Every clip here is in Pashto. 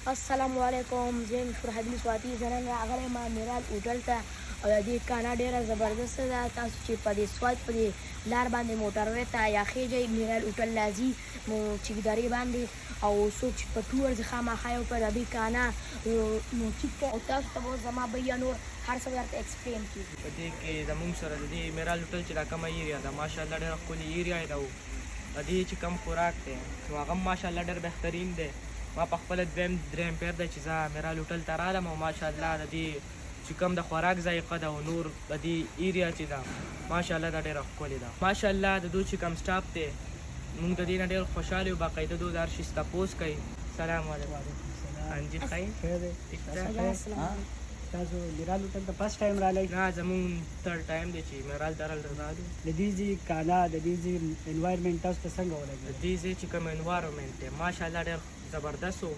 السلام علیکم. زه مشهور حبیب سواتی زه نن راغلی ما میرال هوټل ته او د دې کانا ډېره زبردسته ده. تاسو چې په دې سوات په دې لار باندې موټروی ته یا خیږئ میرال هوټل راځي چکدرې باندې او څوک چې په ټور ځي خامخا یو په د دې کانا نو چک کوي او تاسو ته به زما بیا نور هر څه درته ایکسپلین کړي. په دې کې زموږ سره د دې میرال هوټل چې دا کومه ایریا ده ماشاءالله ډېره ښکلې ایریا ده او د دې چې کوم خوراک دی نو هغه ماشاءالله ډېر بهترین دی. ما په خپله درېیم پیر دی چې زه میرال هوټل ته رالم او ماشاءالله د دې چې کوم د خوراک ذایقه ده او نور د دې ایریا چې ده ماشاءالله دا ډېره ښکلې ده. ماشاءالله د دوی چې کوم سټاف دی موږ د دې نه ډېر خوشحال یو. باقاعده دوی د هر شي تپوس کوي. سلام علیکم. انجي خیر تاسو میرال هوټل ته فرست ټایم راغلی؟ نه زموږ تھرډ ټایم دی چې میرال ته رالو. د دې ځای کانا د دې ځای انوایرمنټ تاسو ته څنګه د ولګېد؟ دې ځای چې کوم انوایرمنټ دی ماشاءالله ډېر زبردست و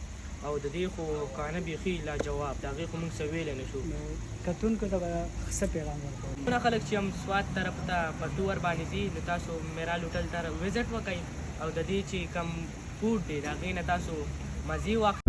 او د دې خو کانه بیخي لاجواب د هغې خو موږ څه ویلی نه شو. نو کتونکو ته به څه پیغام ورکوئ؟ ټول خلک چې هم سوات طرف ته په ټور باندې ځي نو تاسو میرال هوټل ته وزټ وکئ او د دې چې کوم فوډ دی د هغې نه تاسو مزې واخلئ.